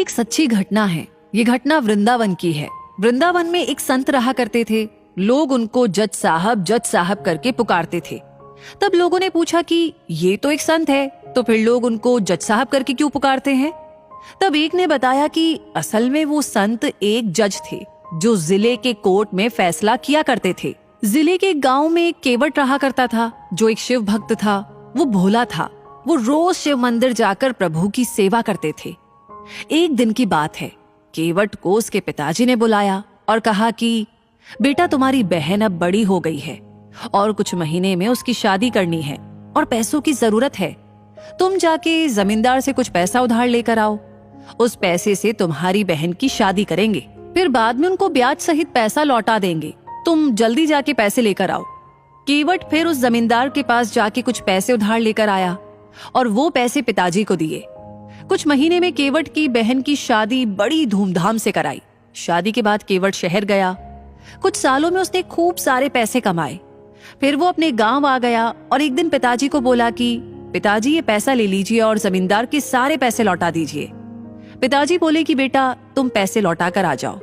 ये एक सच्ची घटना है। ये घटना वृंदावन की है। वृंदावन में एक संत रहा करते थे। लोग उनको जज साहब करके पुकारते थे। तब लोगों ने पूछा कि ये तो एक संत है, तो फिर लोग उनको जज साहब करके क्यों पुकारते हैं? तब एक ने बताया कि असल में वो संत एक जज थे जो जिले के कोर्ट में फैसला किया करते थे। जिले के गांव में एक केवट रहा करता था जो एक शिव भक्त था। वो भोला था। वो रोज शिव मंदिर जाकर प्रभु की सेवा करते थे। एक दिन की बात है, केवट को उसके पिताजी ने बुलाया और कहा कि बेटा, तुम्हारी बहन अब बड़ी हो गई है और कुछ महीने में उसकी शादी करनी है और पैसों की जरूरत है। तुम जाके जमींदार से कुछ पैसा उधार लेकर आओ। उस पैसे से तुम्हारी बहन की शादी करेंगे, फिर बाद में उनको ब्याज सहित पैसा लौटा देंगे। तुम जल्दी जाके पैसे लेकर आओ। केवट फिर उस जमींदार के पास जाके कुछ पैसे उधार लेकर आया और वो पैसे पिताजी को दिए। कुछ महीने में केवट की बहन की शादी बड़ी धूमधाम से कराई। शादी के बाद केवट शहर गया। कुछ सालों में उसने खूब सारे पैसे कमाए। फिर वो अपने गांव आ गया और एक दिन पिताजी को बोला कि पिताजी, ये पैसा ले लीजिए और जमींदार के सारे पैसे लौटा दीजिए। पिताजी बोले कि बेटा, तुम पैसे लौटा कर आ जाओ।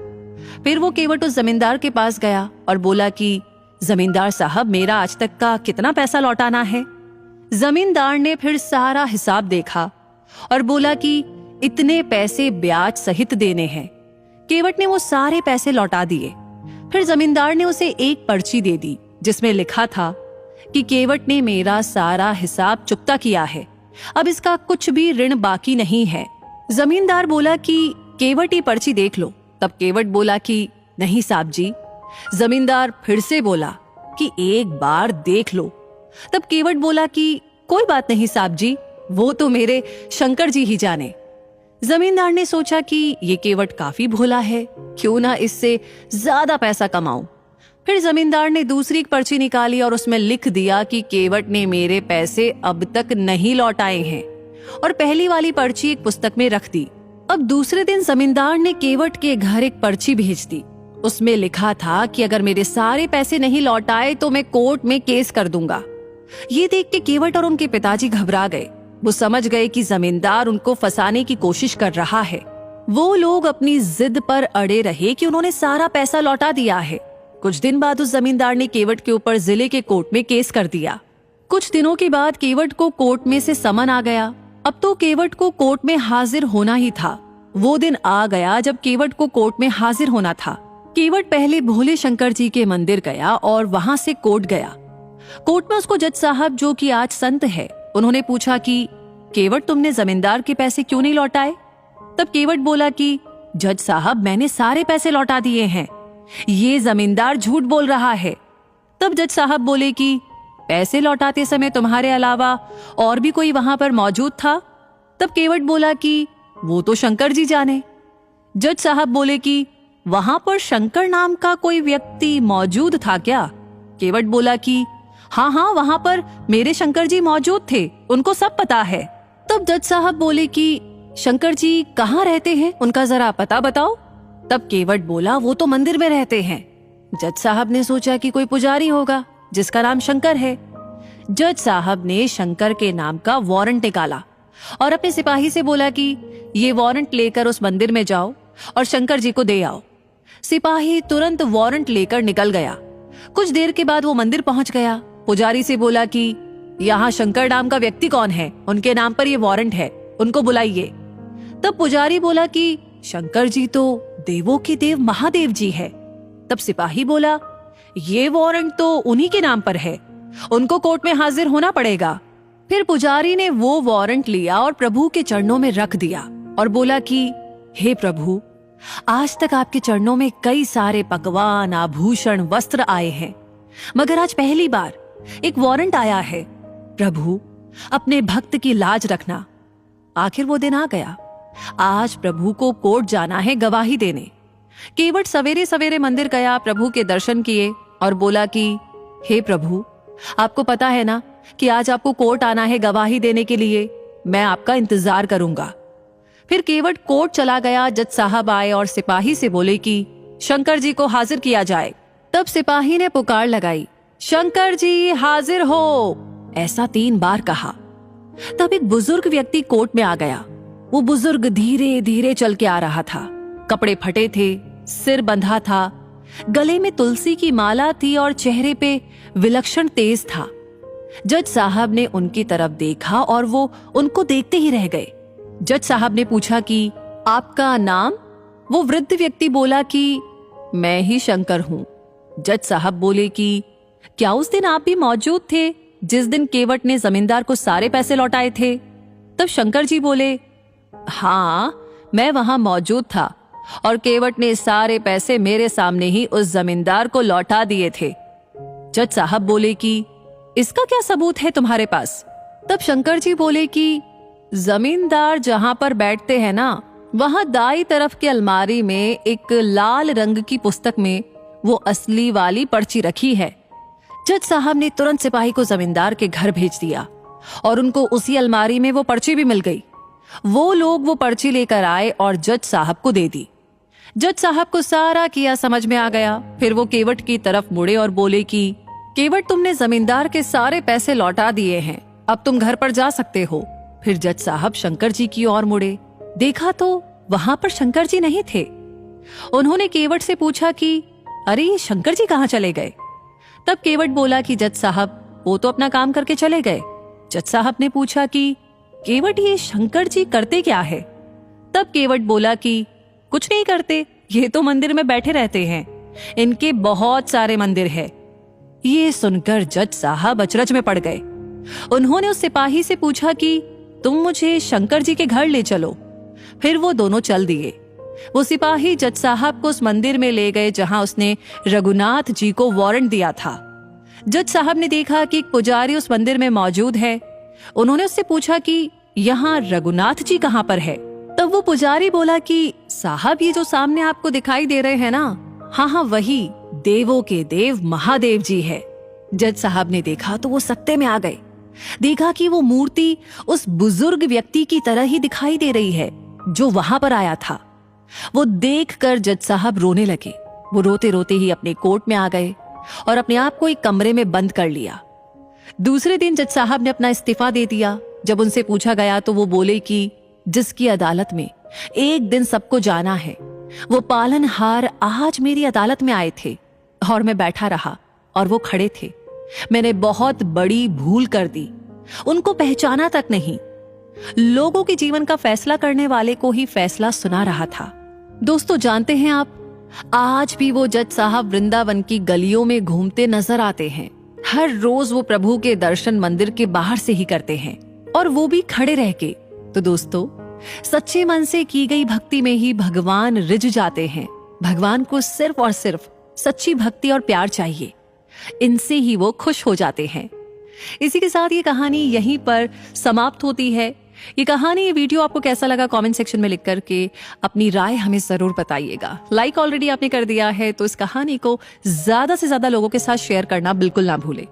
फिर वो केवट उस जमींदार के पास गया और बोला कि जमींदार साहब, मेरा आज तक का कितना पैसा लौटाना है? जमींदार ने फिर सारा हिसाब देखा और बोला कि इतने पैसे ब्याज सहित देने हैं। केवट ने वो सारे पैसे लौटा दिए। फिर जमींदार ने उसे एक पर्ची दे दी जिसमें लिखा था कि केवट ने मेरा सारा हिसाब चुकता किया है, अब इसका कुछ भी ऋण बाकी नहीं है। जमींदार बोला कि केवट ये पर्ची देख लो। तब केवट बोला कि नहीं साहब जी। जमींदार फिर से बोला कि एक बार देख लो। तब केवट बोला कि कोई बात नहीं साहब जी, वो तो मेरे शंकर जी ही जाने। जमींदार ने सोचा कि ये केवट काफी भोला है, क्यों ना इससे ज्यादा पैसा कमाऊं। फिर जमींदार ने दूसरी एक पर्ची निकाली और उसमें लिख दिया कि केवट ने मेरे पैसे अब तक नहीं लौटाए हैं, और पहली वाली पर्ची एक पुस्तक में रख दी। अब दूसरे दिन जमींदार ने केवट के घर एक पर्ची भेज दी। उसमें लिखा था कि अगर मेरे सारे पैसे नहीं लौटाए तो मैं कोर्ट में केस कर दूंगा। ये देख के केवट और उनके पिताजी घबरा गए। वो समझ गए कि जमींदार उनको फंसाने की कोशिश कर रहा है। वो लोग अपनी जिद पर अड़े रहे कि उन्होंने सारा पैसा लौटा दिया है। कुछ दिन बाद उस जमींदार ने केवट के ऊपर जिले के कोर्ट में केस कर दिया। कुछ दिनों के बाद केवट को कोर्ट में से समन आ गया। अब तो केवट को कोर्ट में हाजिर होना ही था। वो दिन आ गया जब केवट को कोर्ट में हाजिर होना था। केवट पहले भोले शंकर जी के मंदिर गया और वहां से कोर्ट गया। कोर्ट में उसको जज साहब, जो कि आज संत है, उन्होंने पूछा कि केवट, तुमने जमींदार के पैसे क्यों नहीं लौटाए? तब केवट बोला कि जज साहब, मैंने सारे पैसे लौटा दिए हैं, ये जमींदार झूठ बोल रहा है। तब जज साहब बोले कि पैसे लौटाते समय तुम्हारे अलावा और भी कोई वहां पर मौजूद था? तब केवट बोला कि वो तो शंकर जी जाने। जज साहब बोले कि वहां पर शंकर नाम का कोई व्यक्ति मौजूद था क्या? केवट बोला कि हाँ, वहां पर मेरे शंकर जी मौजूद थे, उनको सब पता है। तब जज साहब बोले कि शंकर जी कहाँ रहते हैं, उनका जरा पता बताओ। तब केवट बोला, वो तो मंदिर में रहते हैं। जज साहब ने सोचा कि कोई पुजारी होगा जिसका नाम शंकर है। जज साहब ने शंकर के नाम का वारंट निकाला और अपने सिपाही से बोला कि ये वारंट लेकर उस मंदिर में जाओ और शंकर जी को दे आओ। सिपाही तुरंत वारंट लेकर निकल गया। कुछ देर के बाद वो मंदिर पहुंच गया। पुजारी से बोला कि यहाँ शंकर नाम का व्यक्ति कौन है, उनके नाम पर ये वारंट है, उनको बुलाइए। तब पुजारी बोला कि शंकर जी तो देवों के देव महादेव जी है। तब सिपाही बोला, ये वारंट तो उन्हीं के नाम पर है, उनको कोर्ट में हाजिर होना पड़ेगा। फिर पुजारी ने वो वारंट लिया और प्रभु के चरणों में रख दिया और बोला कि हे प्रभु, आज तक आपके चरणों में कई सारे पकवान, आभूषण, वस्त्र आए हैं, मगर आज पहली बार एक वारंट आया है। प्रभु, अपने भक्त की लाज रखना। आखिर वो दिन आ गया। आज प्रभु को कोर्ट जाना है गवाही देने। केवट सवेरे सवेरे मंदिर गया, प्रभु के दर्शन किए और बोला कि हे प्रभु, आपको पता है ना कि आज आपको कोर्ट आना है गवाही देने के लिए, मैं आपका इंतजार करूंगा। फिर केवट कोर्ट चला गया। जज साहब आए और सिपाही से बोले कि शंकर जी को हाजिर किया जाए। तब सिपाही ने पुकार लगाई, शंकर जी हाजिर हो, ऐसा 3 बार कहा। तब एक बुजुर्ग व्यक्ति कोर्ट में आ गया। वो बुजुर्ग धीरे धीरे चल के आ रहा था। कपड़े फटे थे, सिर बंधा था, गले में तुलसी की माला थी और चेहरे पे विलक्षण तेज था। जज साहब ने उनकी तरफ देखा और वो उनको देखते ही रह गए। जज साहब ने पूछा कि आपका नाम? वो वृद्ध व्यक्ति बोला कि मैं ही शंकर हूं। जज साहब बोले कि क्या उस दिन आप भी मौजूद थे जिस दिन केवट ने जमींदार को सारे पैसे लौटाए थे? तब शंकर जी बोले, हाँ, मैं वहां मौजूद था और केवट ने सारे पैसे मेरे सामने ही उस जमींदार को लौटा दिए थे। जज साहब बोले कि इसका क्या सबूत है तुम्हारे पास? तब शंकर जी बोले कि जमींदार जहां पर बैठते हैं ना, वहां दाई तरफ की अलमारी में एक लाल रंग की पुस्तक में वो असली वाली पर्ची रखी है। जज साहब ने तुरंत सिपाही को जमींदार के घर भेज दिया और उनको उसी अलमारी में वो पर्ची भी मिल गई। वो लोग वो पर्ची लेकर आए और जज साहब को दे दी। जज साहब को सारा किया समझ में आ गया। फिर वो केवट की तरफ मुड़े और बोले कि केवट, तुमने जमींदार के सारे पैसे लौटा दिए हैं, अब तुम घर पर जा सकते हो। फिर जज साहब शंकर जी की ओर मुड़े, देखा तो वहां पर शंकर जी नहीं थे। उन्होंने केवट से पूछा कि अरे ये शंकर जी कहाँ चले गए? तब केवट बोला कि जज साहब, वो तो अपना काम करके चले गए। जज साहब ने पूछा कि केवट, ये शंकर जी करते क्या है? तब केवट बोला कि कुछ नहीं करते, ये तो मंदिर में बैठे रहते हैं, इनके बहुत सारे मंदिर है। ये सुनकर जज साहब अचरज में पड़ गए। उन्होंने उस सिपाही से पूछा कि तुम मुझे शंकर जी के घर ले चलो। फिर वो दोनों चल दिए। वो सिपाही जज साहब को उस मंदिर में ले गए जहां उसने रघुनाथ जी को वारंट दिया था। जज साहब ने देखा कि एक पुजारी उस मंदिर में मौजूद है। उन्होंने उससे पूछा कि यहाँ रघुनाथ जी कहाँ पर है? तब वो पुजारी बोला कि साहब, ये जो सामने आपको दिखाई दे रहे हैं ना, हाँ वही देवों के देव महादेव जी है। जज साहब ने देखा तो वो सत्ते में आ गए। देखा कि वो मूर्ति उस बुजुर्ग व्यक्ति की तरह ही दिखाई दे रही है जो वहां पर आया था। वो देखकर जज साहब रोने लगे। वो रोते रोते ही अपने कोर्ट में आ गए और अपने आप को एक कमरे में बंद कर लिया। दूसरे दिन जज साहब ने अपना इस्तीफा दे दिया। जब उनसे पूछा गया तो वो बोले कि जिसकी अदालत में एक दिन सबको जाना है, वो पालनहार आज मेरी अदालत में आए थे और मैं बैठा रहा और वो खड़े थे। मैंने बहुत बड़ी भूल कर दी, उनको पहचाना तक नहीं। लोगों के जीवन का फैसला करने वाले को ही फैसला सुना रहा था। दोस्तों, जानते हैं आप, आज भी वो जज साहब वृंदावन की गलियों में घूमते नजर आते हैं। हर रोज वो प्रभु के दर्शन मंदिर के बाहर से ही करते हैं और वो भी खड़े रह के। तो दोस्तों, सच्चे मन से की गई भक्ति में ही भगवान रिझ जाते हैं। भगवान को सिर्फ और सिर्फ सच्ची भक्ति और प्यार चाहिए, इनसे ही वो खुश हो जाते हैं। इसी के साथ ये कहानी यहीं पर समाप्त होती है। ये कहानी, ये वीडियो आपको कैसा लगा कमेंट सेक्शन में लिख करके अपनी राय हमें जरूर बताइएगा। लाइक ऑलरेडी आपने कर दिया है तो इस कहानी को ज्यादा से ज्यादा लोगों के साथ शेयर करना बिल्कुल ना भूले।